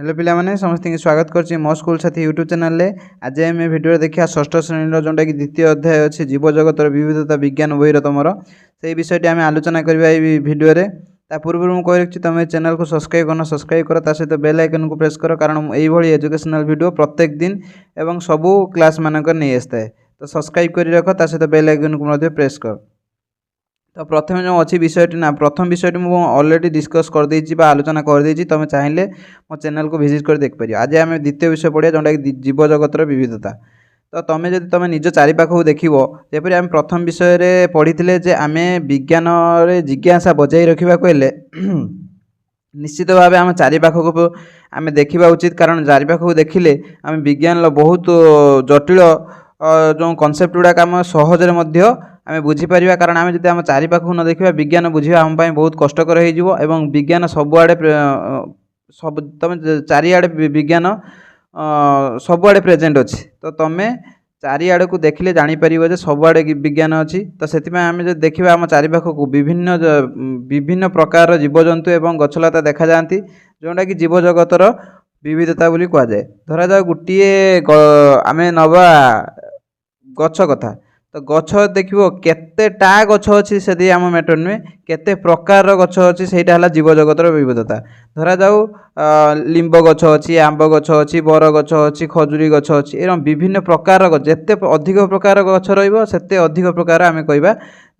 Hello पिला माने समस्त स्वागत करछि मो स्कूल साथी यूट्यूब चैनल रे। आज आम भिडियो देखा षष्ठ श्रेणी जोटा कि द्वितीय अध्याय अच्छे जीव जगतर विविधता विज्ञान बही तुम से विषय आम आलोचना करवा भिडियो रे। ता पूर्व मुझे कही रखी तुम चैनल को सब्सक्राइब कर सहित बेल आइकन को प्रेस कर कारण यही एजुकेशनल वीडियो प्रत्येक दिन एवं सबू क्लास मानक नहीं आसता है। तो सब्सक्राइब कर रख सहित बेल आइकन को प्रेस कर। तो प्रथम जो अच्छी विषयटी ना प्रथम विषयटी मुझे अलरेडी डिस्कस कर देछि बा आलोचना कर देछि। तुम चाहिए मो चैनल को विजिट कर देख पार। आज आम द्वितीय विषय पढ़िया जोटा कि जीव जगतर विविधता। तो तुम जब तुम निज चारिपाख देख जपरी आम प्रथम विषय पढ़ी जे आम विज्ञान जिज्ञासा बजाई रखा कहले निश्चित भाव आम चारिपाख को आम देखा उचित कारण चारिपाख को देखिले आम विज्ञान बहुत जटिल जो कनसेप्ट गुड़ाक आम सहजरे आम बुझीपर कारण आम जब आम चारिपाख न देखा विज्ञान बुझा आम बहुत कष्टकर हो विज्ञान सबुआड़े सब तुम चारिआडे विज्ञान सबुआड़े प्रेजेंट अच्छी। तो तुम्हें चारिआड़ को देखिले जापर सबुआड़े विज्ञान अच्छी। तो से आम जो देखा आम चारिपाख को विभिन्न विभिन्न प्रकार जीवजंतु एवं गछलता देखा जाती जोटा कि जीव जगतर विविधता बोली कहुए। धरा जाओ गोटे आम नवा गछ कथा। तो गछ देखो केतेटा गछ अच्छी से आम मैटर नुहे केते प्रकार गछ अच्छी सेटा है जीव जगतर विविधता। धरा जाऊ लिंब गछ अच्छी आंब गछ अच्छी बर गछ अच्छी खजुरी गछ अच्छी एवं विभिन्न प्रकार जिते अधिक प्रकार गछ रते अधिक प्रकार आम कह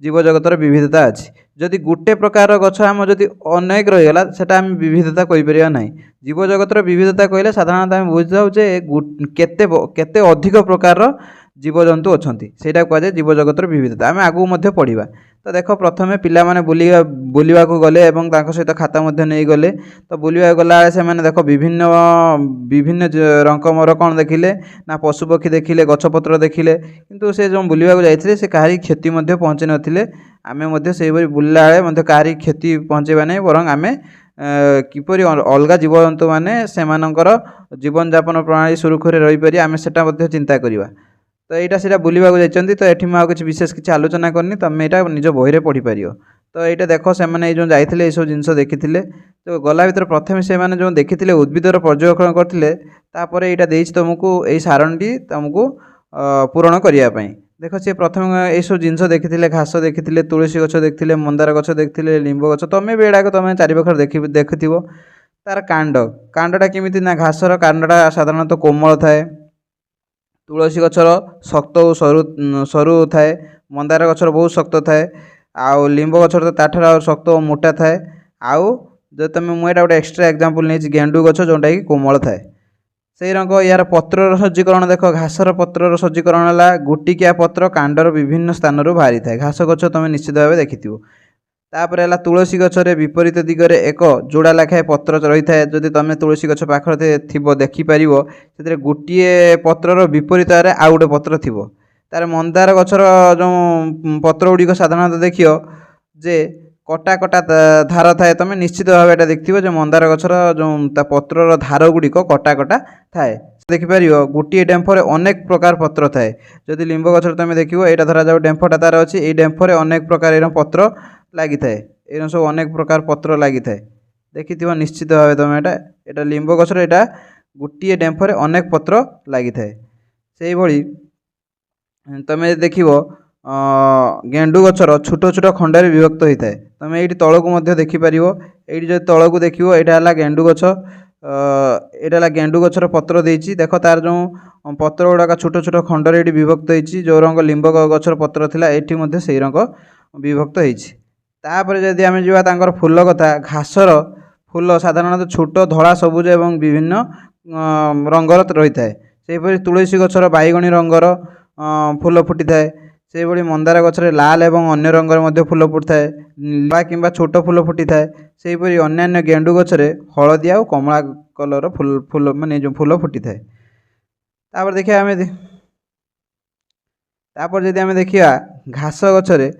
जीव जगतर विविधता अच्छी। जदि गोटे प्रकार गछ आम जदि अनेक रहीगला सेटा आम विविधता कहीपर ना। जीव जगतर विविधता कहले साधारणतः आम बुझाऊे केते अधिक प्रकार जीवजंतु अच्छा से कहुए जीव जगतर विविधता। आम आगू पढ़ा। तो देख प्रथम पिला माने बुलिया गले एवं सहित खाता नहीं गले। तो बुलिया गला से मैंने देख विभिन्न विभिन्न रकमर कौन देखिले ना पशुपक्षी देखिले गछपत्र देखिले किंतु से जो बुलिया जाते से कहारी क्षति पहुँचे नथिले। आम से बुलला बेले कहारी क्षति पहुँचेबा नहीं बरं आम किपरि अलग जीवजंतु मैंने से जीवन यापन प्रणाली सुरुखुरे रही पारि आम से चिंता करवा। तो यहाँ से बुलवाक जाइए। तो ये मुझे किसी विशेष किसी आलोचना करनी तुम यहाँ निज बही में पढ़ी पार। तो यहाँ देख से जो जाते ये सब जिन देखी तो गला भर प्रथम से जो देखी उद्भिदर पर्यवेक्षण करते यहाँ दे तुमको यही सारणी तुमको पूरण करने देख सी प्रथम ये सब जिन देखी घास देखी तुलसी गछ देखते मंदार गछ देखते लिंब गछ तुम्हें भी एडाक तुम चारिपाख देखुथ तार कांडा केमी ना घासर कांडा साधारणतः कोमल थाए तुलसी गछर शक्त और सरू थाए मंदार गछर बहुत शक्त थाए आउ लिंब गछर तो ताठार शक्त और मोटा थाए। आउ जो तुम मुझे गोटे एक्सट्रा एग्जांपल नहीं गेंडु गछ जोटा कि कोमल थाए से रंग यार पत्रर सज्जीकरण देख घासर पत्रर सज्जीकरण है गुटिकिया पत्र कांडर विभिन्न स्थान बाहरी थाए। घास गछ तुम निश्चित भाव देखि तापर है तुलसी गछरे विपरीत दिगरे एक जोड़ा लेखाएं पत्र रही है। जदि तुम तुलसी गछ पाखे थी देखिपर से गोटे पत्रर विपरीत आउ गोटे पत्र थी। तार मंदार गछर जो पत्र गुड़िक साधारणतः देखियो जे कटा कटा धार थाए तुम निश्चित भाव ये देखिए जो मंदार गछर जो पत्रर धार गुड़िक कटा कटा थाए देखिपर गोटे डेम्फर अनेक प्रकार पत्र थाए। जदि लिंब गछर तुम देखो यहाँ धरा जाओ डेम्फटा तार अच्छी ये डेम्फर अनेक प्रकार पत्र लगी थाए ये सब अनेक प्रकार पत्र लगी थाए देखि निश्चित भाव तुम यहाँ लिंब गछर यहाँ गोटे डेम्फर अनेक पत्र लगी थाए। से भली तुम देख गेंडु गछर छोट छोट खंडार विभक्त होता है। तुम ये तलू देखिपर ये जो तलू देख यहाँ है गेंडु गछ यहाँ गेंडु गछर पत्र देती देख तार जो पत्र गुड़ाक छोट छोट खंडर ये विभक्त होती जो रंग लिंब गछर पत्र थिला ये से रंग विभक्त होती। तापर जदि आम जावा फूल कथा घासर फूल साधारणतः छोट धड़ा सबुज एवं विभिन्न रंगर रही है। से तुलसी गछर बैगणी रंगर फूल फुटी थाए से भली मंदार गछरे लाल एवं अन्य रंगर फूल फुटी थाए कि छोट फूल फुटी थाए। से अन्य गेंडु गछरे हलदिया और कमला कलर फूल माने जो फूल फुटी थाए। तापर देखिए आम तापर जदि आम देखिया घास गछरे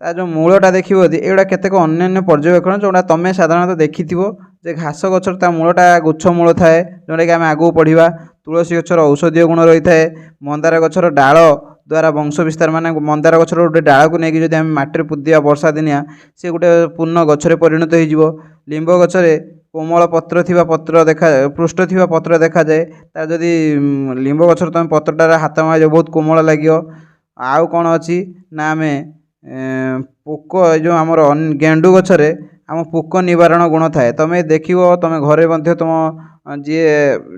ता जो मूलटा देखो एगुड़ा केतेक अन्य पर्यवेक्षण जोटा तुम साधारणतः देखि जे घास गछर ता मूलटा गुच्छ मूल थाए जोटा कि आम आगू पढ़ा। तुलसी गछर औषधीय गुण रही है। मंदार गछर डाल द्वारा वंश विस्तार माने मंदार गछर गोटे डाल को लेकिन जब आम माटी पुदिया वर्षा दिनिया से गोटे पूर्ण गछरे परिणत हो। लिंब गछरे कोमल पत्र थिबा पत्र देखा पृष्ठ थिबा पत्र देखा जाए तार जदि लिंब गछर तुम पत्रटार हाथ मार बहुत कोमल लगे। आउ कौन अच्छी ना आम पोक जो आमर गेंडु गछरे आम पोक निवारण गुण थाए। तुम देख तुम घरे मध्य तुम जी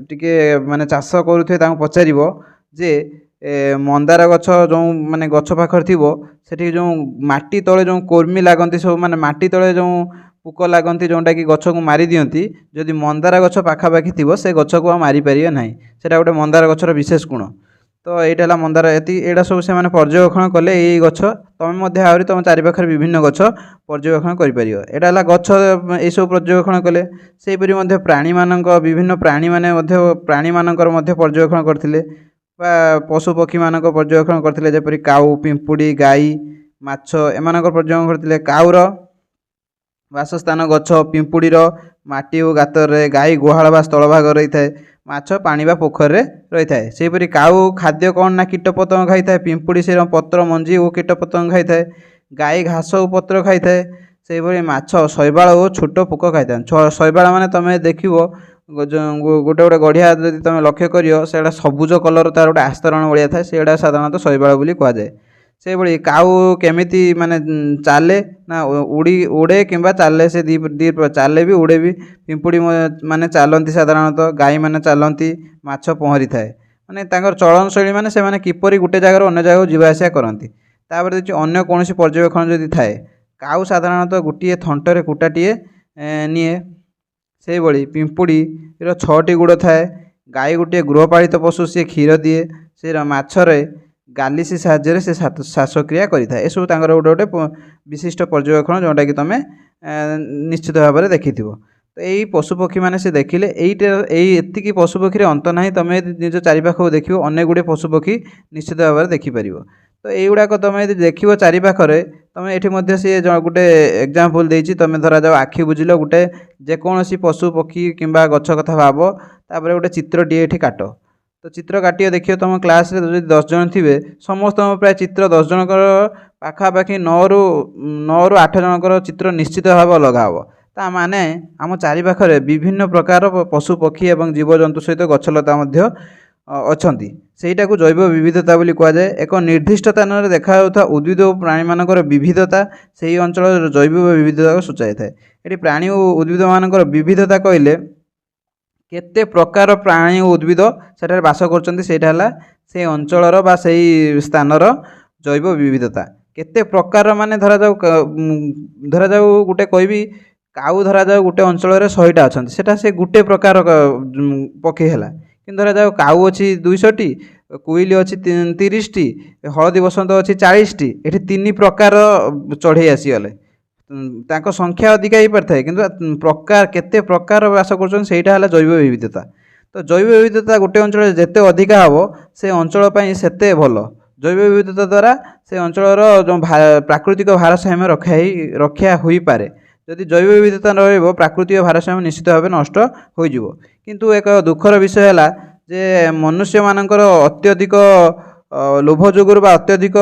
टिके माने चाष करुथे पचार जे मंदार गछ जो माने गछ पाखर थी सेठी जो माटी तले जो कोर्मी लगती सब माने माटी तले जो पोक लगती जोटा कि गछ को मारी दियंती जदि मंदार गछ पाखापाखि थी से गछ को मारी पारे ना सेटा गोटे मंदार गछर विशेष गुण। तो यहाँ मंदार एटा सब से पर्यवेक्षण कले ये गछ तुम आहरी तुम चारिपाखे विभिन्न गछ पर्यवेक्षण कर गछ ये सब पर्यवेक्षण कले। सेहीपरि प्राणी मानक विभिन्न प्राणी माने प्राणी मानकर पर्यवेक्षण करथिले पशु पक्षी मानक पर्यवेक्षण करथिले जेपरि काऊ पिंपुड़ी गाई माछ एमानकर पर्यवेक्षण करथिले। काऊर बासस्थान गछ पिंपुड़ीर माटी और गातर गाई गुहाल बा स्थल भाग रही है माछ पानी बा पोखर रही है। सेहीपरि काऊ खाद्य कौन ना कीटपतंग खाई था पिंपुड़ी से पत्र मंजी और कीटपतंग खाई था गाई घास और पत्र खाई था। सेहीपरि माछ शैवाल और छोट पोक खाई था। शैवाल माने तुम देख गोटे गोटे गढ़िया जब तुम लक्ष्य कर सबुज कलर तार गोटे आस्तरण भाया था से साधारणतः शैवाल बोली कहुए। से भाई काऊ केमिति माने चाले ना उड़ी उड़े किंबा चाले से दी चाले भी उड़े भी पिंपुड़ी माने चालती साधारणतः गाई माने चालती माछ पहरी थाए माने तांकर चलन शैली माने से माने किपरि गोटे जगार अन्य जगह जीवा आसिया करती। तापर देखिए अन्य कौन पर्यवेक्षण जदि थाए काऊ साधारणतः गोटे थंटरे कुटाटीए निए से भाई पिंपुड़ी 6टी गुड़ थाए गाई गोटे गृहपालित पशु सी क्षीर दिए से माछरे गालिसी साहाय्य से श्वासक्रिया करें एसबू गोटे गोटे विशिष्ट पर्यवेक्षण जोटा कि तुम निश्चित भाव में देखि। तो यही पशुपक्षी मैंने से देखिले यही पशुपक्षी अंत ना तुम निज चारिपाख देख अनेक गुड़े पशुपक्षी निश्चित भाव में देखिपर। तो युवाक तुम यदि देख चारिपाखे तुम ये सी गोटे एग्जाम्पल देती तुम धरा जाओ आखि बुझिल गोटे जेकोसी पशु पक्षी किंबा गछ कथा भाव तापर गोटे चित्रटीए ये काट तो चित्र काटिए देखिए तुम क्लास रे जो 10 जन थे समस्त प्राय चित्र 10 जनकर पाखापाखि 9 रु 8 जनकर चित्र निश्चित भाव अलग हम ता माने आम चारिपाखे विभिन्न प्रकार पशु पक्षी एवं जीवजंतु सहित गछलता अच्छी सेटा को जैव विविधता बोली कहुए। एक निर्दिष्ट स्थान में देखा उद्भिद और प्राणी मानकर विविधता से अंचल जैव विविधता को सूचाई थाए। ये प्राणी और उद्भिद मानकर विविधता कहले केते प्रकार प्राणी और उद्भिद सेठारे बास करछन्ती सेटा हला से अंचलर बा सेही स्थानर जैव विविधता केते प्रकार माने धरा जाऊ गोटे कहबी काऊ धरा जाऊ गोटे अंचल 100टा अच्छी सेटा से गोटे प्रकार पक्षी है कि धरा जाऊ काऊ अच्छी 200टी कोइली अच्छी 30टी हलदी बसंत अच्छी 40टी ये 3 प्रकार चढ़ई आसीगले तांको संख्या अधिक हो पार थाए कि प्रकार केते प्रकार बास कर जैव विविधता। तो जैव विविधता गोटे अंचल जिते अधिका हम से अंचल सेते भल जैव विविधता द्वारा से अंचल जो प्राकृतिक भारसाम्य रक्षा हो पारे। जदि जैव विविधता रहिबो प्राकृतिक भारसाम्य निश्चित भाव नष्ट हो जिवो। किंतु एक दुखर विषय है जे मनुष्य मानकर अत्यधिक लोभ जुगुरु बा अत्यधिक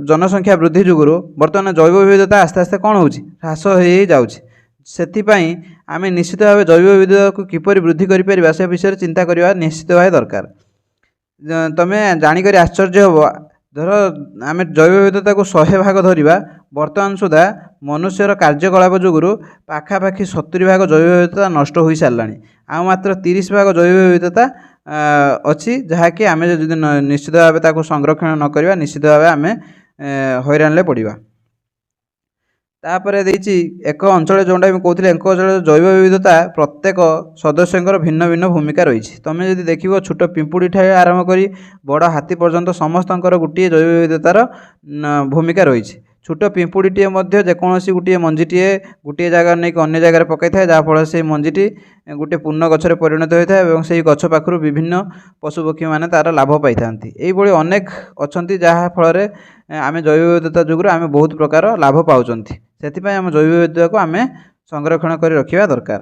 जनसंख्या वृद्धि जुगुरु बर्तमान जैव विविधता आस्ते आस्ते कौन होची ह्रास हो जाउची। सेथिपाई आम निश्चित भाव जैव विविधता को किपरि वृद्धि करिपरिबा से विषय चिंता करवा निश्चित भाव दरकार। तमें जानिक आश्चर्य हम धर आम जैव विविधता को 100 भाग धरिबा बर्तमान सुधा मनुष्यर कार्यकलाप जुगुरु पाखापाखि 70 भाग जैव विविधता नष्ट हो साराणी आ मात्र 30 भाग जैव विविधता अच्छी जहाँकि आम जो निश्चित भाव संरक्षण न करवा निश्चित भाव आम हैरान पड़ा। तापर देछि एक अंचल जोटा कहते एक अंचल जैव विविधता प्रत्येक सदस्यंकर भिन्न भिन्न भूमिका रही। तुम जब देख छोट पिंपुड़ी ठाई आरंभ कर बड़ हाथी पर्यंत समस्तंकर गोटे जैव विविधतार भूमिका रही। छोट पिंपुड़ीटे जेकोसी गोटे मंजीटे गोटे जगह नहीं अन्य जगह पकई था जहाँफल से मंजीटी गोटे पूर्ण गचर परिणत होता है और से गछ पाखु विभिन्न पशुपक्षी मैंने तार लाभ पाई था। यही अनेक अच्छा जहाँफल आम जैव विविधता जुगुर आम बहुत प्रकार लाभ पाँच से आम जैव विविधता को आम संरक्षण कर रखा दरकार।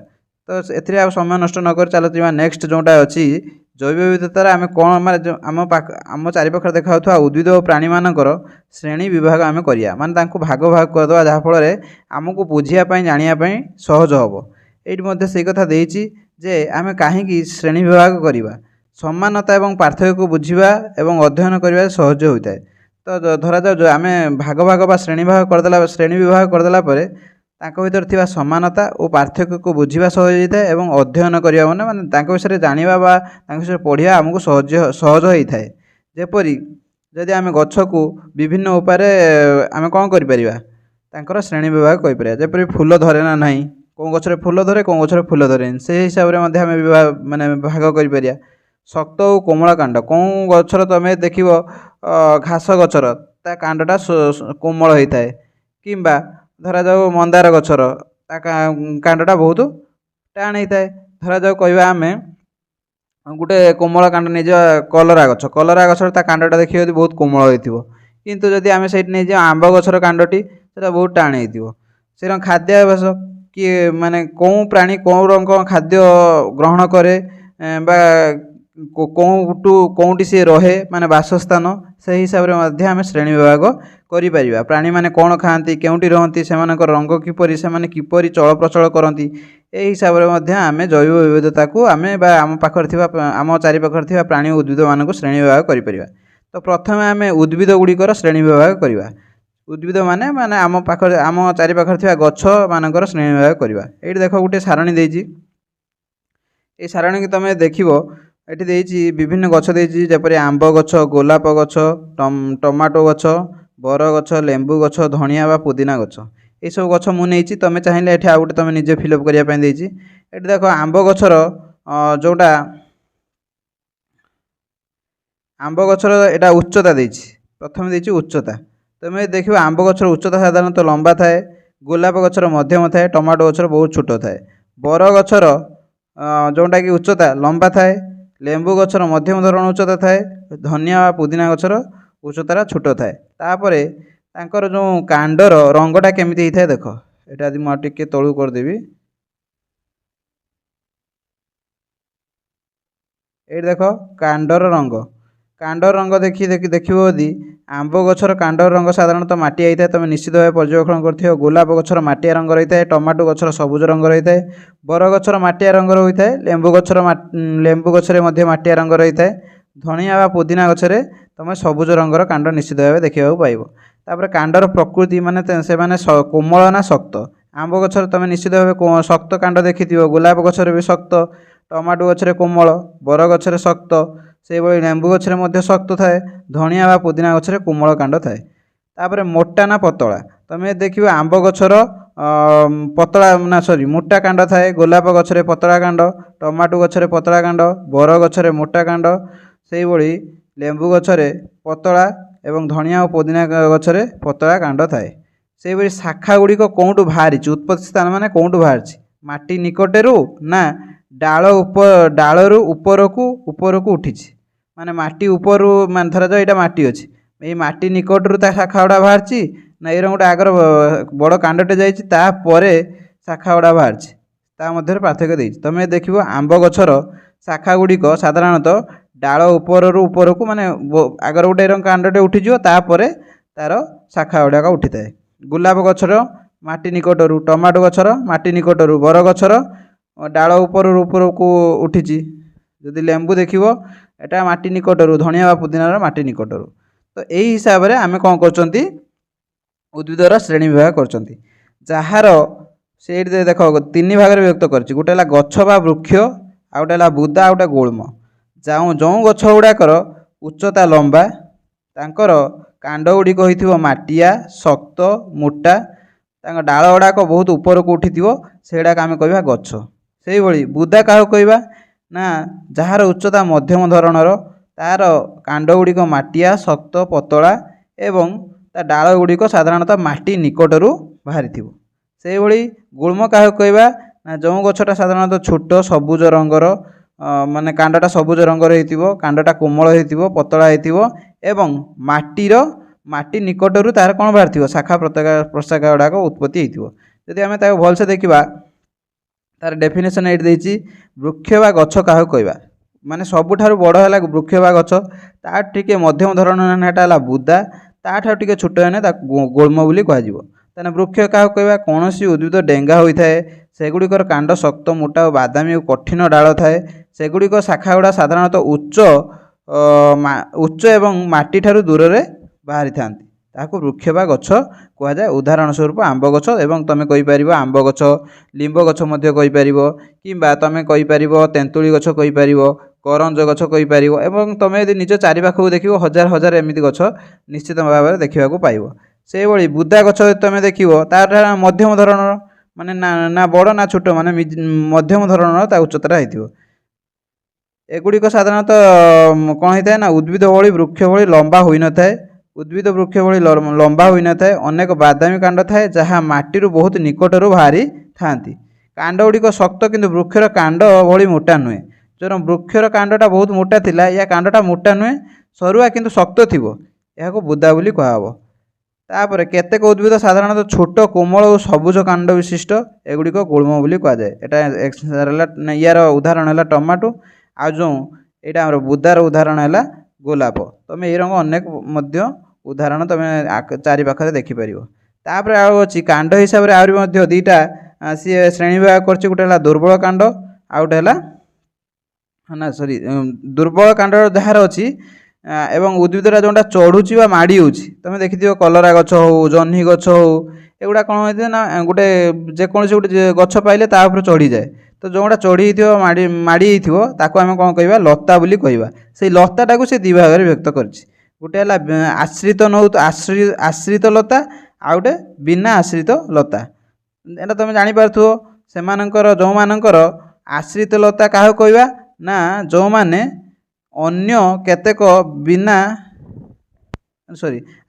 तो ए समय नष्ट नक चलती नेक्स्ट जोटा अच्छी जैव विविधतार आम कौन माने आम चारिपाखे देखा उद्भिद और प्राणी मानकर श्रेणी विभाग आम करिया माने तांको भाग भाग करदे जहाँफल आमको बुझापी जानापी सहज हम। ଏଇଠି ମଧ୍ୟ ସେଇ କଥା ଦେଇଛି ଯେ ଆମେ କାହିଁକି ଶ୍ରେଣୀ ବିଭାଗ କରିବା। ସମାନତା ଏବଂ ପାର୍ଥକ୍ୟକୁ ବୁଝିବା ଏବଂ ଅଧ୍ୟୟନ କରିବା ସହଜ ହୋଇଥାଏ। ତ ଧରାଯାଉ ଆମେ ଭାଗ ଭାଗ ବା ଶ୍ରେଣୀ ବିଭାଗ କରିଦେଲା ପରେ ତାଙ୍କ ଭିତରେ ଥିବା ସମାନତା ଓ ପାର୍ଥକ୍ୟକୁ ବୁଝିବା ସହଜ ହୋଇଥାଏ ଏବଂ ଅଧ୍ୟୟନ କରିବା ମାନେ ତାଙ୍କ ବିଷୟରେ ଜାଣିବା ବା ତାଙ୍କ ବିଷୟରେ ପଢ଼ିବା ଆମକୁ ସହଜ ହୋଇଥାଏ। ଯେପରି ଯଦି ଆମେ ଗଛକୁ ବିଭିନ୍ନ ଉପାୟରେ ଆମେ କ'ଣ କରିପାରିବା, ତାଙ୍କର ଶ୍ରେଣୀ ବିଭାଗ କରିପାରିବା। ଯେପରି ଫୁଲ ଧରେ ନା ନାହିଁ, କେଉଁ ଗଛରେ ଫୁଲ ଧରେ କେଉଁ ଗଛରେ ଫୁଲ ଧରେନି, ସେହି ହିସାବରେ ମଧ୍ୟ ଆମେ ଭାଗ କରିପାରିବା। ଶକ୍ତ ଓ କୋମଳ କାଣ୍ଡ, କେଉଁ ଗଛର ତୁମେ ଦେଖିବ ଘାସ ଗଛର ତା କାଣ୍ଡଟା କୋମଳ ହୋଇଥାଏ, କିମ୍ବା ଧରାଯାଉ ମନ୍ଦାର ଗଛର ତା କାଣ୍ଡଟା ବହୁତ ଟାଣ ହୋଇଥାଏ। ଧରାଯାଉ କହିବା ଆମେ ଗୋଟେ କୋମଳ କାଣ୍ଡ ନେଇଯିବା କଲରା ଗଛର ତା କାଣ୍ଡଟା ଦେଖିବା ଯଦି ବହୁତ କୋମଳ ହୋଇଥିବ, କିନ୍ତୁ ଯଦି ଆମେ ସେଇଠି ନେଇଯିବା ଆମ୍ବ ଗଛର କାଣ୍ଡଟି ସେଟା ବହୁତ ଟାଣ ହୋଇଥିବ। ସେର ଖାଦ୍ୟାଭ୍ୟାସ କିଏ ମାନେ କେଉଁ ପ୍ରାଣୀ କେଉଁ ରଙ୍ଗ ଖାଦ୍ୟ ଗ୍ରହଣ କରେ ବା କେଉଁଠି ସିଏ ରହେ ମାନେ ବାସସ୍ଥାନ, ସେହି ହିସାବରେ ମଧ୍ୟ ଆମେ ଶ୍ରେଣୀ ବିଭାଗ କରିପାରିବା। ପ୍ରାଣୀମାନେ କ'ଣ ଖାଆନ୍ତି, କେଉଁଠି ରହନ୍ତି, ସେମାନଙ୍କର ରଙ୍ଗ କିପରି, ସେମାନେ କିପରି ଚଳପ୍ରଚଳ କରନ୍ତି, ଏହି ହିସାବରେ ମଧ୍ୟ ଆମେ ଜୈବ ବିବିଧତାକୁ ଆମେ ବା ଆମ ଚାରିପାଖରେ ଥିବା ପ୍ରାଣୀ ଓ ଉଦ୍ଭିଦମାନଙ୍କୁ ଶ୍ରେଣୀ ବିଭାଗ କରିପାରିବା। ତ ପ୍ରଥମେ ଆମେ ଉଦ୍ଭିଦ ଗୁଡ଼ିକର ଶ୍ରେଣୀ ବିଭାଗ କରିବା। ଉଦ୍ଭିଦ ମାନେ ଆମ ଚାରିପାଖରେ ଥିବା ଗଛମାନଙ୍କର ଶ୍ରେଣୀ ବିଭାଗ କରିବା। ଏଇଠି ଦେଖ ଗୋଟେ ସାରଣୀ ଦେଇଛି। এই ସାରଣୀକି ତୁମେ ଦେଖିବ, ଏଠି ଦେଇଛି ବିଭିନ୍ନ ଗଛ ଦେଇଛି, ଯେପରି ଆମ୍ବ ଗଛ, ଗୋଲାପ ଗଛ, ଟମାଟୋ ଗଛ, ବର ଗଛ, ଲେମ୍ବୁ ଗଛ, ଧଣିଆ ବା ପୁଦିନା ଗଛ, ଏଇସବୁ ଗଛ ମୁଁ ନେଇଛି। ତୁମେ ଚାହିଁଲେ ଏଠି ଆଉ ଗୋଟେ ତୁମେ ନିଜେ ଫିଲ୍ଅପ୍ କରିବା ପାଇଁ ଦେଇଛି। ଏଠି ଦେଖ ଆମ୍ବ ଗଛର ଯେଉଁଟା ଆମ୍ବ ଗଛର ଏଇଟା ଉଚ୍ଚତା ଦେଇଛି, ପ୍ରଥମେ ଦେଇଛି ଉଚ୍ଚତା। ତୁମେ ଦେଖିବ ଆମ୍ବ ଗଛର ଉଚ୍ଚତା ସାଧାରଣତଃ ଲମ୍ବା ଥାଏ, ଗୋଲାପ ଗଛର ମଧ୍ୟମ ଥାଏ, ଟମାଟୋ ଗଛର ବହୁତ ଛୋଟ ଥାଏ। ବର ଗଛର ଯେଉଁଟାକି ଉଚ୍ଚତା ଲମ୍ବା ଥାଏ, ଲେମ୍ବୁ ଗଛର ମଧ୍ୟମ ଧରଣ ଉଚ୍ଚତା ଥାଏ, ଧନିଆ ବା ପୁଦିନା ଗଛର ଉଚ୍ଚତାଟା ଛୋଟ ଥାଏ। ତାପରେ ତାଙ୍କର ଯେଉଁ କାଣ୍ଡର ରଙ୍ଗଟା କେମିତି ହେଇଥାଏ ଦେଖ, ଏଇଟା ଯଦି ମୁଁ ଆଉ ଟିକେ ତଳକୁ କରିଦେବି, ଏଇଠି ଦେଖ କାଣ୍ଡର ରଙ୍ଗ ଦେଖିବ ଯଦି ଆମ୍ବ ଗଛର କାଣ୍ଡର ରଙ୍ଗ ସାଧାରଣତଃ ମାଟିଆ ହୋଇଥାଏ। ତୁମେ ନିଶ୍ଚିତ ଭାବେ ପର୍ଯ୍ୟବେକ୍ଷଣ କରିଥିବ। ଗୋଲାପ ଗଛର ମାଟିଆ ରଙ୍ଗ ରହିଥାଏ, ଟମାଟୋ ଗଛର ସବୁଜ ରଙ୍ଗ ରହିଥାଏ, ବର ଗଛର ମାଟିଆ ରଙ୍ଗର ହୋଇଥାଏ, ଲେମ୍ବୁ ଗଛରେ ମଧ୍ୟ ମାଟିଆ ରଙ୍ଗ ରହିଥାଏ, ଧଣିଆ ବା ପୁଦିନା ଗଛରେ ତୁମେ ସବୁଜ ରଙ୍ଗର କାଣ୍ଡ ନିଶ୍ଚିତ ଭାବେ ଦେଖିବାକୁ ପାଇବ। ତାପରେ କାଣ୍ଡର ପ୍ରକୃତି ମାନେ ସେମାନେ କୋମଳ ନା ଶକ୍ତ। ଆମ୍ବ ଗଛରେ ତୁମେ ନିଶ୍ଚିତ ଭାବେ ଶକ୍ତ କାଣ୍ଡ ଦେଖିଥିବ, ଗୋଲାପ ଗଛରେ ବି ଶକ୍ତ, ଟମାଟୋ ଗଛରେ କୋମଳ, ବର ଗଛରେ ଶକ୍ତ, ସେହିଭଳି ଲେମ୍ବୁ ଗଛରେ ମଧ୍ୟ ଶକ୍ତ ଥାଏ, ଧଣିଆ ବା ପୁଦିନା ଗଛରେ କୋମଳ କାଣ୍ଡ ଥାଏ। ତାପରେ ମୋଟା ନା ପତଳା, ତୁମେ ଦେଖିବ ଆମ୍ବ ଗଛର ମୋଟା କାଣ୍ଡ ଥାଏ, ଗୋଲାପ ଗଛରେ ପତଳା କାଣ୍ଡ, ଟମାଟୋ ଗଛରେ ପତଳା କାଣ୍ଡ, ବର ଗଛରେ ମୋଟା କାଣ୍ଡ, ସେହିଭଳି ଲେମ୍ବୁ ଗଛରେ ପତଳା ଏବଂ ଧଣିଆ ଓ ପୁଦିନା ଗଛରେ ପତଳା କାଣ୍ଡ ଥାଏ। ସେହିଭଳି ଶାଖା ଗୁଡ଼ିକ କେଉଁଠୁ ବାହାରିଛି, ଉତ୍ପତ୍ତି ସ୍ଥାନ ମାନେ କେଉଁଠୁ ବାହାରିଛି, ମାଟି ନିକଟରୁ ନା ଡାଳରୁ ଉପରକୁ ଉଠିଛି। ମାନେ ମାଟି ଉପରୁ, ମାନେ ଧରାଯାଉ ଏଇଟା ମାଟି ଅଛି, ଏଇ ମାଟି ନିକଟରୁ ତା ଶାଖା ଗୁଡ଼ା ବାହାରିଛି, ନା ଏଇର ଗୋଟେ ଆଗର ବଡ଼ କାଣ୍ଡଟେ ଯାଇଛି ତାପରେ ଶାଖା ଗୁଡ଼ା ବାହାରିଛି, ତା ମଧ୍ୟରେ ପାର୍ଥକ୍ୟ ଦେଇଛି। ତୁମେ ଦେଖିବ ଆମ୍ବ ଗଛର ଶାଖା ଗୁଡ଼ିକ ସାଧାରଣତଃ ଡାଳ ଉପରକୁ ମାନେ ଆଗର ଗୋଟେ କାଣ୍ଡଟେ ଉଠିଯିବ, ତାପରେ ତାର ଶାଖା ଗୁଡ଼ାକ ଉଠିଥାଏ। ଗୋଲାପ ଗଛର ମାଟି ନିକଟରୁ, ଟମାଟୋ ଗଛର ମାଟି ନିକଟରୁ, ବର ଗଛର ଡାଳ ଉପରକୁ ଉଠିଛି। ଯଦି ଲେମ୍ବୁ ଦେଖିବ ଏଟା ମାଟି ନିକଟରୁ, ଧଣିଆ ବା ପୁଦିନାର ମାଟି ନିକଟରୁ। ତ ଏହି ହିସାବରେ ଆମେ କ'ଣ କରୁଛନ୍ତି, ଉଦ୍ଭିଦର ଶ୍ରେଣୀ ବିଭାଗ କରୁଛନ୍ତି। ଯାହାର ସେଇଠି ଦେଖ ତିନି ଭାଗରେ ବିଭକ୍ତ କରିଛି, ଗୋଟେ ହେଲା ଗଛ ବା ବୃକ୍ଷ, ଆଉ ଗୋଟେ ହେଲା ବୁଦା, ଆଉ ଗୋଟେ ଗୁଳ୍ମ। ଯେଉଁ ଗଛ ଗୁଡ଼ାକର ଉଚ୍ଚତା ଲମ୍ବା, ତାଙ୍କର କାଣ୍ଡ ଗୁଡ଼ିକ ହୋଇଥିବ ମାଟିଆ, ଶକ୍ତ, ମୋଟା, ତାଙ୍କ ଡାଳ ଗୁଡ଼ାକ ବହୁତ ଉପରକୁ ଉଠିଥିବ, ସେଗୁଡ଼ାକ ଆମେ କହିବା ଗଛ। ସେହିଭଳି ବୁଦା କାହାକୁ କହିବା ନା ଯାହାର ଉଚ୍ଚତା ମଧ୍ୟମ ଧରଣର, ତାର କାଣ୍ଡ ଗୁଡ଼ିକ ମାଟିଆ, ଶକ୍ତ, ପତଳା ଏବଂ ତା ଡାଳ ଗୁଡ଼ିକ ସାଧାରଣତଃ ମାଟି ନିକଟରୁ ବାହାରିଥିବ। ସେହିଭଳି ଗୁଳ୍ମ କାହାକୁ କହିବା ନା ଯେଉଁ ଗଛଟା ସାଧାରଣତଃ ଛୋଟ, ସବୁଜ ରଙ୍ଗର, ମାନେ କାଣ୍ଡଟା ସବୁଜ ରଙ୍ଗର ହେଇଥିବ, କାଣ୍ଡଟା କୋମଳ ହେଇଥିବ, ପତଳା ହେଇଥିବ ଏବଂ ମାଟି ନିକଟରୁ ତାର କ'ଣ ବାହାରିଥିବ, ଶାଖା ପ୍ରଶାଖା ଗୁଡ଼ାକ ଉତ୍ପତ୍ତି ହେଇଥିବ। ଯଦି ଆମେ ତାକୁ ଭଲସେ ଦେଖିବା, ତାର ଡେଫିନେସନ୍ ଏଇଠି ଦେଇଛି। ବୃକ୍ଷ ବା ଗଛ କାହାକୁ କହିବା, ମାନେ ସବୁଠାରୁ ବଡ଼ ହେଲା ବୃକ୍ଷ ବା ଗଛ, ତାଠୁ ଟିକେ ମଧ୍ୟମ ଧରଣର ହେଲେ ଏଟା ହେଲା ବୁଦା, ତାଠାରୁ ଟିକେ ଛୋଟ ହେଲେ ତାକୁ ଗୁଳ୍ମ ବୋଲି କୁହାଯିବ। ତାହେଲେ ବୃକ୍ଷ କାହାକୁ କହିବା? କୌଣସି ଉଦ୍ଭିଦ ଡେଙ୍ଗା ହୋଇଥାଏ, ସେଗୁଡ଼ିକର କାଣ୍ଡ ଶକ୍ତ, ମୋଟା ଓ ବାଦାମୀ ଓ କଠିନ ଡାଳ ଥାଏ। ସେଗୁଡ଼ିକ ଶାଖାଗୁଡ଼ା ସାଧାରଣତଃ ଉଚ୍ଚ ଏବଂ ମାଟିଠାରୁ ଦୂରରେ ବାହାରିଥାନ୍ତି। ତାହାକୁ ବୃକ୍ଷ ବା ଗଛ କୁହାଯାଏ। ଉଦାହରଣ ସ୍ୱରୂପ ଆମ୍ବ ଗଛ, ଏବଂ ତୁମେ କହିପାରିବ ଆମ୍ବ ଗଛ, ଲିମ୍ବ ଗଛ ମଧ୍ୟ କହିପାରିବ, କିମ୍ବା ତୁମେ କହିପାରିବ ତେନ୍ତୁଳି ଗଛ କହିପାରିବ, କରଞ୍ଜ ଗଛ କହିପାରିବ। ଏବଂ ତୁମେ ଯଦି ନିଜ ଚାରିପାଖକୁ ଦେଖିବ ହଜାର ହଜାର ଏମିତି ଗଛ ନିଶ୍ଚିତ ଭାବରେ ଦେଖିବାକୁ ପାଇବ। ସେହିଭଳି ବୁଦା ଗଛ ଯଦି ତୁମେ ଦେଖିବ ତାର ମଧ୍ୟମ ଧରଣର, ମାନେ ନା ବଡ଼ ନା ଛୋଟ, ମାନେ ମଧ୍ୟମ ଧରଣର ତା ଉଚ୍ଚତାଟା ହେଇଥିବ। ଏଗୁଡ଼ିକ ସାଧାରଣତଃ କ'ଣ ହେଇଥାଏ ନା ଉଦ୍ଭିଦ ଭଳି ବୃକ୍ଷ ଭଳି ଲମ୍ବା ହୋଇନଥାଏ। ଉଦ୍ଭିଦ ବୃକ୍ଷ ଭଳି ଲମ୍ବା ହୋଇନଥାଏ। ଅନେକ ବାଦାମୀ କାଣ୍ଡ ଥାଏ ଯାହା ମାଟିରୁ ବହୁତ ନିକଟରୁ ବାହାରିଥାନ୍ତି। କାଣ୍ଡ ଗୁଡ଼ିକ ଶକ୍ତ କିନ୍ତୁ ବୃକ୍ଷର କାଣ୍ଡ ଭଳି ମୋଟା ନୁହେଁ। ଯେଉଁ ବୃକ୍ଷର କାଣ୍ଡଟା ବହୁତ ମୋଟା ଥିଲା, ୟା କାଣ୍ଡଟା ମୋଟା ନୁହେଁ, ସରୁଆ କିନ୍ତୁ ଶକ୍ତ ଥିବ, ଏହାକୁ ବୁଦା ବୋଲି କୁହାହେବ। ତାପରେ କେତେକ ଉଦ୍ଭିଦ ସାଧାରଣତଃ ଛୋଟ, କୋମଳ ଓ ସବୁଜ କାଣ୍ଡ ବିଶିଷ୍ଟ, ଏଗୁଡ଼ିକ ଗୁଳ୍ମ ବୋଲି କୁହାଯାଏ। ଏଟା ହେଲା ୟାର ଉଦାହରଣ ହେଲା ଟମାଟୋ, ଆଉ ଯେଉଁ ଏଇଟା ଆମର ବୁଦାର ଉଦାହରଣ ହେଲା ଗୋଲାପ। ତୁମେ ଏଇ ରଙ୍ଗ ଅନେକ ମଧ୍ୟ ଉଦାହରଣ ତୁମେ ଚାରିପାଖରେ ଦେଖିପାରିବ। ତାପରେ ଆଉ ଅଛି କାଣ୍ଡ ହିସାବରେ ଆହୁରି ମଧ୍ୟ ଦୁଇଟା ସିଏ ଶ୍ରେଣୀ ବିଭାଗ କରିଛି। ଗୋଟେ ହେଲା ଦୁର୍ବଳ କାଣ୍ଡ, ଆଉ ଗୋଟେ ହେଲା ଦୁର୍ବଳ କାଣ୍ଡ ଯାହାର ଅଛି ଏବଂ ଉଦ୍ଭିଦଟା ଯେଉଁଟା ଚଢ଼ୁଛି ବା ମାଡ଼ି ହେଉଛି। ତୁମେ ଦେଖିଥିବ କଲରା ଗଛ ହେଉ, ଜହ୍ନି ଗଛ ହେଉ, ଏଗୁଡ଼ା କ'ଣ ହୋଇଥାଏ ନା ଗୋଟେ ଯେକୌଣସି ଗୋଟେ ଗଛ ପାଇଲେ ତା ଉପରେ ଚଢ଼ିଯାଏ। ତ ଯେଉଁଟା ଚଢ଼ି ହେଇଥିବ, ମାଡ଼ି ହେଇଥିବ, ତାକୁ ଆମେ କ'ଣ କହିବା? ଲତା ବୋଲି କହିବା। ସେଇ ଲତାଟାକୁ ସେ ଦୁଇ ଭାଗରେ ବିଭକ୍ତ କରିଛି। ଗୋଟେ ହେଲା ଆଶ୍ରିତ ଲତା, ଆଉ ଗୋଟେ ବିନା ଆଶ୍ରିତ ଲତା। ଏଇଟା ତୁମେ ଜାଣିପାରୁଥିବ। ଯେଉଁମାନଙ୍କର ଆଶ୍ରିତ ଲତା କାହାକୁ କହିବା? ନା ଯେଉଁମାନେ ଅନ୍ୟ କେତେକ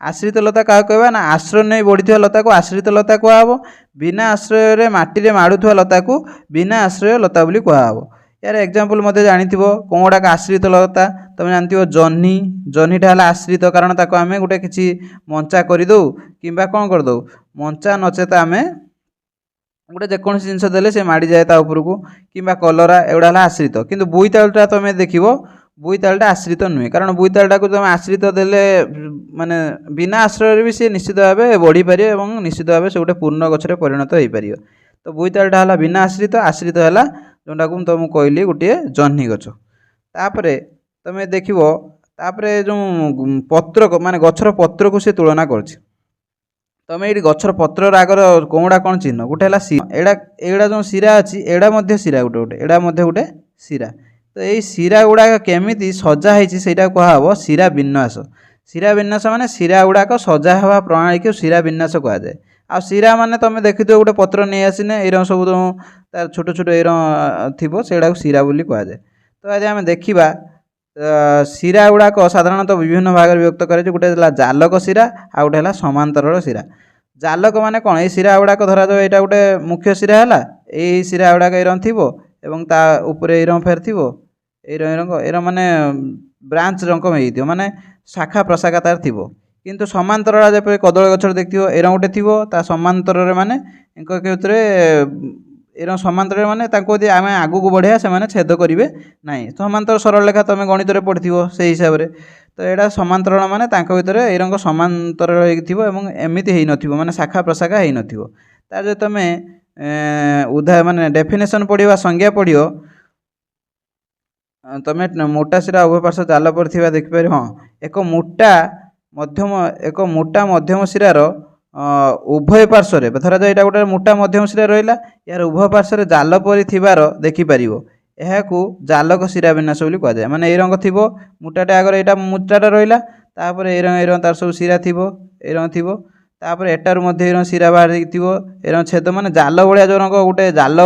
ଆଶ୍ରିତ ଲତା କାହାକୁ କହିବା? ନା ଆଶ୍ରୟ ନେଇ ବଢ଼ିଥିବା ଲତାକୁ ଆଶ୍ରିତ ଲତା କୁହାହେବ। ବିନା ଆଶ୍ରୟରେ ମାଟିରେ ମାଡ଼ୁଥିବା ଲତାକୁ ବିନା ଆଶ୍ରୟ ଲତା ବୋଲି କୁହାହେବ। ୟାର ଏକ୍ଜାମ୍ପଲ୍ ମଧ୍ୟ ଜାଣିଥିବ କ'ଣ ଗୁଡ଼ାକ ଆଶ୍ରିତ ଲତା। ତୁମେ ଜାଣିଥିବ ଜହ୍ନିଟା ହେଲା ଆଶ୍ରିତ, କାରଣ ତାକୁ ଆମେ ଗୋଟେ କିଛି ମଞ୍ଚା କରିଦେଉ, କିମ୍ବା କ'ଣ କରିଦେଉ, ମଞ୍ଚା ନଚେତ ଆମେ ଗୋଟେ ଯେକୌଣସି ଜିନିଷ ଦେଲେ ସେ ମାଡ଼ିଯାଏ ତା ଉପରକୁ, କିମ୍ବା କଲରା, ଏଗୁଡ଼ା ହେଲା ଆଶ୍ରିତ। କିନ୍ତୁ ବୋଇତାଳୁଟା ତୁମେ ଦେଖିବ, ବୋଇତାଳୁଟା ଆଶ୍ରିତ ନୁହେଁ, କାରଣ ବୋଇତାଳୁଟାକୁ ତୁମେ ଆଶ୍ରିତ ଦେଲେ ମାନେ ବିନା ଆଶ୍ରୟରେ ବି ସେ ନିଶ୍ଚିତ ଭାବେ ବଢ଼ିପାରିବ ଏବଂ ନିଶ୍ଚିତ ଭାବେ ସେ ଗୋଟେ ପୂର୍ଣ୍ଣ ଗଛରେ ପରିଣତ ହୋଇପାରିବ। ତ ବୋଇତାଳୁଟା ହେଲା ବିନା ଆଶ୍ରିତ, ଆଶ୍ରିତ ହେଲା ଯେଉଁଟାକୁ ମୁଁ ତୁମକୁ କହିଲି ଗୋଟିଏ ଜହ୍ନି ଗଛ। ତାପରେ ତୁମେ ଦେଖିବ, ତାପରେ ଯେଉଁ ପତ୍ରକ ମାନେ ଗଛର ପତ୍ରକୁ ସେ ତୁଳନା କରୁଛି। ତୁମେ ଏଇଠି ଗଛର ପତ୍ରର ଆଗର କେଉଁଟା କ'ଣ ଚିହ୍ନ? ଗୋଟେ ହେଲା ଏଇଟା ଯେଉଁ ଶିରା ଅଛି, ଏଇଟା ମଧ୍ୟ ଶିରା, ଏଇଟା ମଧ୍ୟ ଗୋଟେ ଶିରା। ତ ଏଇ ଶିରା ଗୁଡ଼ାକ କେମିତି ସଜା ହେଇଛି ସେଇଟା କୁହାହେବ ଶିରା ବିନ୍ୟାସ। ଶିରା ବିନ୍ୟାସ ମାନେ ଶିରା ଗୁଡ଼ାକ ସଜା ହେବା ପ୍ରଣାଳୀକୁ ଶିରା ବିନ୍ୟାସ କୁହାଯାଏ। ଆଉ ଶିରା ମାନେ ତୁମେ ଦେଖିଥିବ ଗୋଟେ ପତ୍ର ନେଇ ଆସିନେ ଏଇରକମ ସବୁ ତାର ଛୋଟ ଛୋଟ ଥିବ, ସେଇଟାକୁ ଶିରା ବୋଲି କୁହାଯାଏ। ତ ଆଜି ଆମେ ଦେଖିବା ଶିରା ଗୁଡ଼ାକ ସାଧାରଣତଃ ବିଭିନ୍ନ ଭାଗରେ ବିଭକ୍ତ କରାଯାଇଛି। ଗୋଟେ ହେଲା ଜାଲକ ଶିରା, ଆଉ ଗୋଟେ ହେଲା ସମାନ୍ତରଳ ଶିରା। ଜାଲକ ମାନେ କ'ଣ? ଏଇ ଶିରା ଗୁଡ଼ାକ ଧରାଯାଉ ଏଇଟା ଗୋଟେ ମୁଖ୍ୟ ଶିରା ହେଲା, ଏଇ ଶିରା ଗୁଡ଼ାକ ଏଇରକମ ଥିବ ଏବଂ ତା ଉପରେ ଏଇରକମ ଫେର ଥିବ, ଏଇରକମ ମାନେ ବ୍ରାଞ୍ଚ ରକମ ହେଇଥିବ, ମାନେ ଶାଖା ପ୍ରଶାଖା ତାର ଥିବ। କିନ୍ତୁ ସମାନ୍ତରଳ ଯେପରି କଦଳୀ ଗଛରେ ଦେଖିଥିବ ଏଇରକମ ଗୋଟେ ଥିବ, ତା ସମାନ୍ତରରେ ମାନେ ଏଇରକମ ସମାନ୍ତରରେ ମାନେ ତାଙ୍କୁ ଯଦି ଆମେ ଆଗକୁ ବଢ଼ିବା ସେମାନେ ଛେଦ କରିବେ ନାହିଁ। ସମାନ୍ତର ସରଳରେଖା ତୁମେ ଗଣିତରେ ପଢ଼ିଥିବ ସେଇ ହିସାବରେ। ତ ଏଇଟା ସମାନ୍ତରଳ ମାନେ ତାଙ୍କ ଭିତରେ ଏଇରକମ ସମାନ୍ତର ହେଇକି ଥିବ ଏବଂ ଏମିତି ହେଇନଥିବ, ମାନେ ଶାଖା ପ୍ରଶାଖା ହେଇନଥିବ। ତାର ଯଦି ତୁମେ ମାନେ ଡେଫିନେସନ୍ ପଢ଼ିବା, ସଂଜ୍ଞା ପଢ଼ିବ, ତୁମେ ମୋଟା ଶିରା ଉଭୟ ପାର୍ଶ୍ୱ ଜାଲ ପରି ଥିବା ଦେଖିପାରିବ। ଏକ ମୋଟା ମଧ୍ୟମ ଶିରାର ଉଭୟ ପାର୍ଶ୍ୱରେ, ଧରାଯାଉ ଏଇଟା ଗୋଟେ ମୋଟା ମଧ୍ୟମ ଶିରା ରହିଲା, ଏହାର ଉଭୟ ପାର୍ଶ୍ୱରେ ଜାଲ ପରି ଥିବାର ଦେଖିପାରିବ। ଏହାକୁ ଜାଲକ ଶିରା ବିନ୍ୟାସ ବୋଲି କୁହାଯାଏ। ମାନେ ଏଇ ରଙ୍ଗ ଥିବ, ମୋଟାଟା ଆଗରେ ଏଇଟା ମୋଟାଟା ରହିଲା, ତାପରେ ଏଇରକମ ତାର ସବୁ ଶିରା ଥିବ, ଏଇରକମ ଥିବ, ତାପରେ ଏଟାରୁ ମଧ୍ୟ ଏଇରକମ ଶିରା ବାହାରିକି ଥିବ, ଏଇରକମ ଛେଦ, ମାନେ ଜାଲ ଭଳିଆ ଯେଉଁ ରଙ୍ଗ ଗୋଟେ ଜାଲ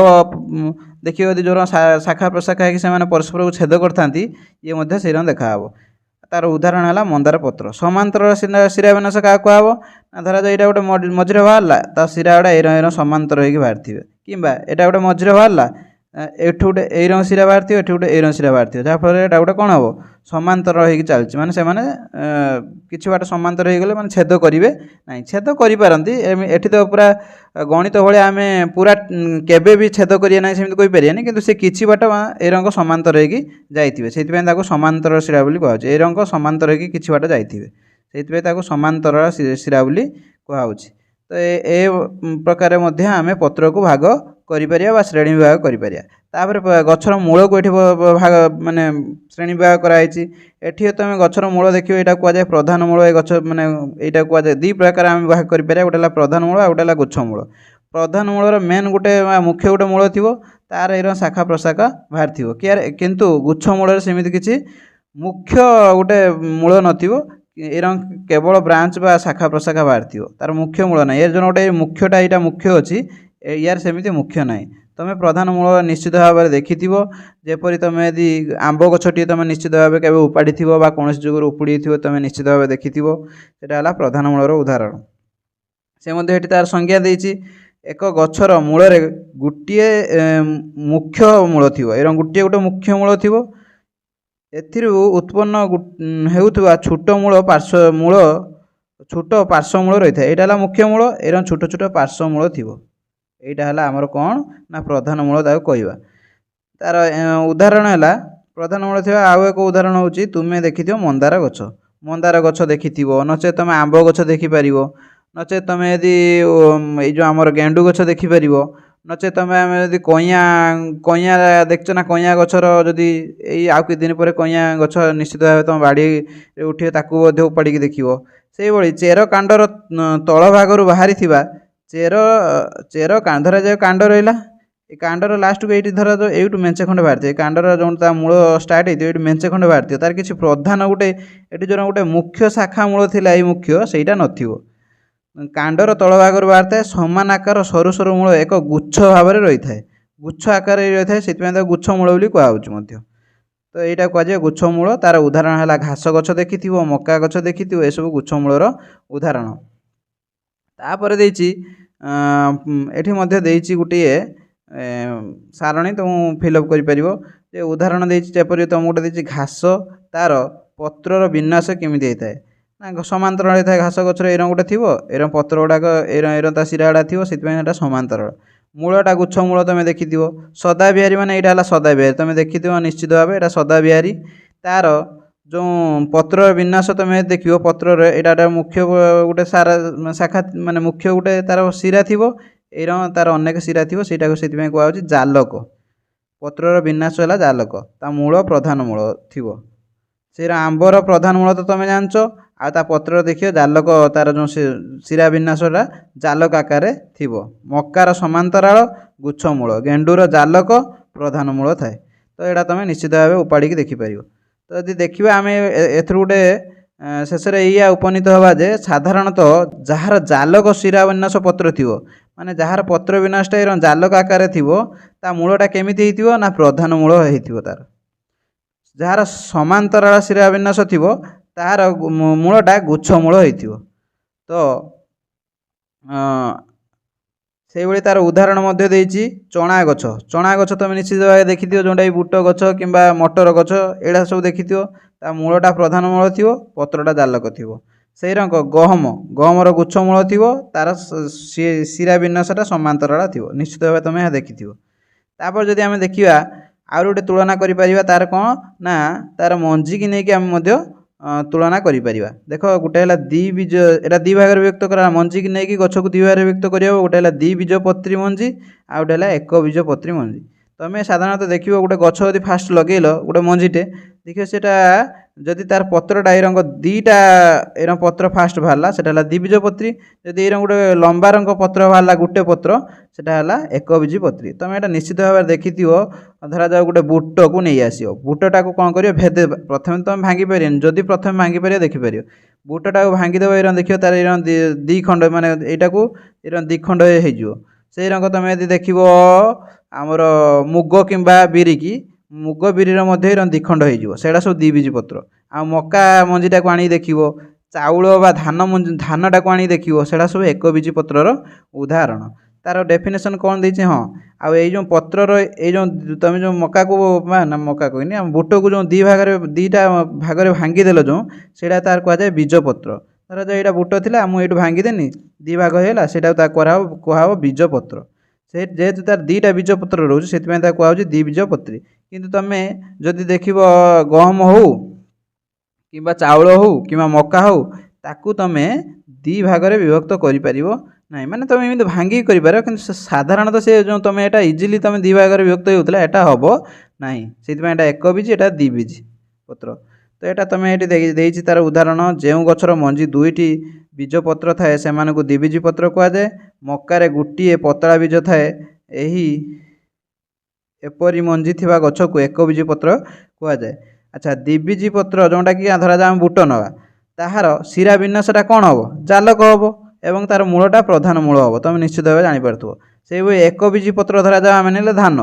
ଦେଖିବ ଯଦି ଯେଉଁ ଶାଖା ପ୍ରଶାଖା ହେଇକି ସେମାନେ ପରସ୍ପରକୁ ଛେଦ କରିଥାନ୍ତି, ଇଏ ମଧ୍ୟ ସେଇରକମ ଦେଖାହେବ। ତାର ଉଦାହରଣ ହେଲା ମନ୍ଦାର ପତ୍ର। ସମାନ୍ତର ଶିରା ବିନ୍ୟାସ କାହାକୁ କୁହାହେବ? ନା ଧରାଯାଉ ଏଇଟା ଗୋଟେ ମଝିରେ ବାହାରିଲା, ତା ଶିରା ଗୁଡ଼ା ଏଇରକମ ସମାନ୍ତର ହେଇକି ବାହାରିଥିବେ, କିମ୍ବା ଏଇଟା ଗୋଟେ ମଝିରେ ବାହାରିଲା, ଏଠୁ ଗୋଟେ ଏଇରକମ ଶିରା ବାହାରିଥିବ, ଏଠି ଗୋଟେ ଏଇରକମ ଶିରା ବାହାରିଥିବ, ଯାହାଫଳରେ ଏଇଟା ଗୋଟେ କ'ଣ ହେବ? ସମାନ୍ତର ହେଇକି ଚାଲିଛି, ମାନେ ସେମାନେ କିଛି ବାଟ ସମାନ୍ତର ହେଇଗଲେ ମାନେ ଛେଦ କରିବେ ନାହିଁ। ଛେଦ କରିପାରନ୍ତି, ଏଠି ତ ପୁରା ଗଣିତ ଭଳିଆ ଆମେ ପୁରା କେବେ ବି ଛେଦ କରିବା ନାହିଁ ସେମିତି କହିପାରିବାନି, କିନ୍ତୁ ସେ କିଛି ବାଟ ଏ ରଙ୍ଗ ସମାନ୍ତର ହେଇକି ଯାଇଥିବେ, ସେଇଥିପାଇଁ ତାକୁ ସମାନ୍ତର ଶିରା ବୋଲି କୁହାଯାଉଛି। ଏ ରଙ୍ଗ ସମାନ୍ତର ହେଇକି କିଛି ବାଟ ଯାଇଥିବେ, ସେଇଥିପାଇଁ ତାକୁ ସମାନ୍ତର ଶିରା ବୋଲି କୁହାଯାଉଛି। ତ तो ए प्रकार मध्य आम पत्र को भाग कर श्रेणी विभाग कर गचर मूल को ये भाग माने श्रेणी विभाग कराई। एठी तुम गचर मूल देख यहाँ कहुए प्रधान मूल गच माने यहाँ कहुए दी प्रकार आम भाग कर गोटे प्रधान मूल आ गोटे गुच्छ मूल। प्रधान मूलर मेन गोटे मुख्य गोटे मूल थी तार एर शाखा प्रशाखा बाहर थी किंतु गुच्छ मूल सेमती किसी मुख्य गोटे मूल नथिबो एर केवल ब्रांच बा शाखा प्रशाखा बाहर थी तार मुख्य मूल ना ये जो गोटे मुख्यटा यहाँ मुख्य अच्छी यार सेमती मुख्य ना तुम प्रधान मूल निश्चित भाव में देखि जेपरी तुम यदि आंब गछटी तुम निश्चित भाव के उपाड़ी कौन जुगर उपुड़ी तुम निश्चित भाव देखि सेटा प्रधान मूलर उदाहरण। से तार संज्ञा देछि एक गछर मूल गोटे मुख्य मूल थी एवं गोटे गोटे मुख्य मूल थी एथिरु उत्पन्न हेउथुवा छोट मूल पार्श्व मूल रही है यहाँ मुख्य मूल एवं छोट छोट पार्श्व मूल थी यहाँ है आमर कौन ना प्रधान मूल कहवा तार उदाहरण है प्रधान मूल थी आउ एक उदाहरण हूँ तुम्हें देखि मंदार गछ देखि नचे तुम आंब गछ देखिपर नचे तुम यदि ये जो आमर गेंडु गछ देखिपर नचे तुम यदि कईया देखच ना कईया गछर जदि आउ कि दिन पर कईया गछ निश्चित भाव तुम बाड़ी उठे ताकू उपाड़ी देख से भाई चेर कांडर तल भागर बाहरी चेर धरा जाए कांड रहा ये कांडर लास्ट को ये धरा जो यूँ मेंचे खंड बाहर थे कांडर जो मूल स्टार्ट होती है मेंचे खंड बाहर थी तार किसी प्रधान गोटे ये जो गोटे मुख्य शाखा मूल थी ये मुख्य सहीटा नथिबो कांडर तल भागर बाहर थाए समान आकार सरु सरु मूल एक गुच्छ भाव में रही है गुच्छ आकार रही है से गुच्छ मूल बोली कहुच्छे तो यहाँ कहुए गुच्छ मूल तार उदाहरण है घास गछ देखि मका गछ देखि ये सब गुच्छ मूलर उदाहरण। तापर देछि एठी गोटे सारणी तुम फिलअप कर उदाहरण देपर तुम गोटे देछि घास तार पत्रर विन्यास केमिति होता है ना समांतर होता है घास गचर एरं गोटे थी एरं पत्र गुड़ाक एरं सीरा गुड़ा थी से समांतर मूलटा गुच्छ मूल तुम देखि सदा बिहारी माने यहाँ सदा बिहारी तुम देखि निश्चित भाव यहाँ सदा बिहारी तार जो पत्र विन्यास तुम देख पत्र यहाँ मुख्य गोटे सारा शाखा माने मुख्य गोटे तार शिरा थी तार अनेक शिरा थी से कहुच्छे जालक पत्रर विन्यास है जालक ता मूल प्रधान मूल थी से आंबर प्रधान मूल तो तुम जानच आ पत्र देखिए जालक तार जो शिरा विन्यासटा जालक आकार थी मकार समांतराल गुच्छ मूल गेंडूर जालक प्रधान मूल थाए तो यहाँ तुम निश्चित भाव उपाड़ी देखिपर। तो यदि देखा आम एथर गोटे शेष या उपनीत हवा जे साधारणतः जार जालक शिरा विन्यास पत्र थी माने जार पत्र विन्यासटा जालक आकार थी मूलटा केमिति होइथिबो ना प्रधान मूल होइथिबो तार जार समांतराल शिरा विन्यास थी तार मूलटा गुच्छ मूल होइथिबो। तो से भाई तार उदाहरण मध्य देछि चना गछ तुम निश्चित भाव देखि जोटा बुट गछ कि मटर गछ एड़ा सब देखि ता मूलटा प्रधान मूल थी पत्रटा जालक थी से रंग गहमर गुच्छ मूल थी तार शिरा विन्यासटा समांतराल थी निश्चित भाव तुम यहाँ देखि तापर जदि आम देखा आउ गोटे तुलना करिपरिबा तार कौन ना तार मंजी की नहीं आम तुलना करिपरिबा देख गोटे है द्विबीज एटा दी भाग व्यक्त करा मंजी की नहीं गछ को दी भाग व्यक्त कर गोटे है द्विबीजपत्री मंजी आ गोटे है एक बीजपत्री मंजी तुम साधारणतः देख गोटे गछ यदि फास्ट लगेल गोटे मंजीटे देख सेटा जदि तार पत्रटा रंग दीटा एरं पत्र फास्ट बाहर से द्विबीजपत्री जदि एरं गोटे लंबा रंग पत्र बाहर गोटे पत्र सेटा है एक बीजपत्री तुम यहाँ निश्चित भाव देखि धरा जाओ गोटे बुट को नहीं आस बुटटा को कौन कर भेदे प्रथम तुम भांगी पार जदि प्रथम भांगी पार देखिपर बुटटा को भांगीदेव एरं देख तार दी खंड माने यहाँ को एरं दी खंड हो से रंग तुम यदि देख आमर मुग किंबा बिरी की मुग बिरीर मध्य दिखंड हो सब द्विबीज पत्र आ मका मंजीटा को आनी देख चाउल बा धानटा को आनी देख सब एक बीज पत्रर उदाहरण तार डेफिनेशन कौन देछि हाँ आउ ये जो पत्रर ये जो तुम जो मका को ना मका कहनी बुट को जो दीटा भाग भांगीदेल जो सेटा तार कहुए बीजपत्र तार जो यहाँ बुट थी मुझे भांगीदेनी दी भाग होगा से कहब बीजपत्र से जेहेतु तार दीटा बीजपत्र रोचे से कहुच्छे द्विबीजपत्री किंतु तुम जदि देख गहम हो कि चाउल हो कि मका हो ताकू तुम ଦି ଭାଗରେ ବିଭକ୍ତ କରିପାରିବ ନାହିଁ। ମାନେ ତୁମେ ଏମିତି ଭାଙ୍ଗିକି କରିପାରିବ, କିନ୍ତୁ ସାଧାରଣତଃ ସେ ଯେଉଁ ତୁମେ ଏଇଟା ଇଜିଲି ତୁମେ ଦି ଭାଗରେ ବିଭକ୍ତ ହେଉଥିଲା, ଏଇଟା ହେବ ନାହିଁ। ସେଥିପାଇଁ ଏଇଟା ଏକ ବୀଜି, ଏଇଟା ଦ୍ୱିବୀଜି ପତ୍ର। ତ ଏଇଟା ତୁମେ ଏଇଠି ଦେଇଛି ତା'ର ଉଦାହରଣ, ଯେଉଁ ଗଛର ମଞ୍ଜି ଦୁଇଟି ବୀଜ ପତ୍ର ଥାଏ ସେମାନଙ୍କୁ ଦ୍ୱିବୀଜି ପତ୍ର କୁହାଯାଏ। ମକାରେ ଗୋଟିଏ ପତଳା ବୀଜ ଥାଏ, ଏପରି ମଞ୍ଜି ଥିବା ଗଛକୁ ଏକବୀଜି ପତ୍ର କୁହାଯାଏ। ଆଚ୍ଛା, ଦ୍ୱିବୀଜି ପତ୍ର ଯେଉଁଟାକି ଧରାଯାଉ ଆମେ ବୁଟ ନେବା, ତାହାର ଶିରା ବିନ୍ୟାସଟା କ'ଣ ହେବ? ଜାଲକ ହେବ ଏବଂ ତା'ର ମୂଳଟା ପ୍ରଧାନ ମୂଳ ହେବ। ତୁମେ ନିଶ୍ଚିତ ଭାବେ ଜାଣିପାରୁଥିବ। ସେହିଭଳି ଏକବୀଜି ପତ୍ର ଧରାଯାଉ ଆମେ ନେଲେ ଧାନ,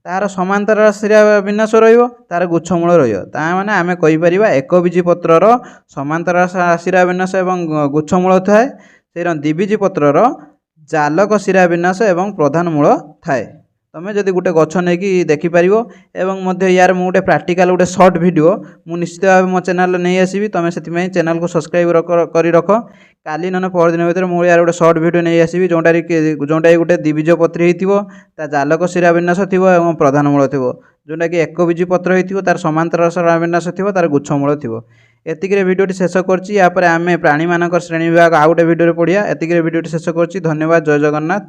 ତାହାର ସମାନ୍ତର ଶିରା ବିନ୍ୟାସ ରହିବ, ତା'ର ଗୁଚ୍ଛ ମୂଳ ରହିବ। ତା'ମାନେ ଆମେ କହିପାରିବା ଏକବୀଜି ପତ୍ରର ସମାନ୍ତର ଶିରା ବିନ୍ୟାସ ଏବଂ ଗୁଚ୍ଛ ମୂଳ ଥାଏ। ସେଇର ଦ୍ୱିବୀଜି ପତ୍ରର ଜାଲକ ଶିରା ବିନ୍ୟାସ ଏବଂ ପ୍ରଧାନ ମୂଳ ଥାଏ। ତୁମେ ଯଦି ଗୋଟେ ଗଛ ନେଇକି ଦେଖିପାରିବ ଏବଂ ମଧ୍ୟ ୟାର ମୁଁ ଗୋଟେ ପ୍ରାକ୍ଟିକାଲ ଗୋଟେ ସର୍ଟ ଭିଡ଼ିଓ ମୁଁ ନିଶ୍ଚିତ ଭାବେ ମୋ ଚ୍ୟାନେଲରେ ନେଇ ଆସିବି। ତୁମେ ସେଥିପାଇଁ ଚ୍ୟାନେଲକୁ ସବସ୍କ୍ରାଇବ୍ କରି ରଖ। କାଲି ନହେଲେ ପରଦିନ ଭିତରେ ମୁଁ ୟାର ଗୋଟେ ସର୍ଟ ଭିଡ଼ିଓ ନେଇ ଆସିବି, ଯେଉଁଟାକି ଗୋଟେ ଦ୍ୱିବୀଜପତ୍ରୀ ହେଇଥିବ, ତା ଜାଲକ ଶିରା ବିନ୍ୟାସ ଥିବ ଏବଂ ପ୍ରଧାନ ମୂଳ ଥିବ। ଯେଉଁଟାକି ଏକବୀଜି ପତ୍ର ହେଇଥିବ, ତା'ର ସମାନ୍ତର ଶିରା ବିନ୍ୟାସ ଥିବ, ତା'ର ଗୁଚ୍ଛ ମୂଳ ଥିବ। ଏତିକିରେ ଭିଡ଼ିଓଟି ଶେଷ କରୁଛି। ୟାପରେ ଆମେ ପ୍ରାଣୀମାନଙ୍କର ଶ୍ରେଣୀ ବିଭାଗ ଆଉ ଗୋଟେ ଭିଡ଼ିଓରେ ପଢ଼ିବା। ଏତିକିରେ ଭିଡ଼ିଓଟି ଶେଷ କରୁଛି। ଧନ୍ୟବାଦ। ଜୟ ଜଗନ୍ନାଥ।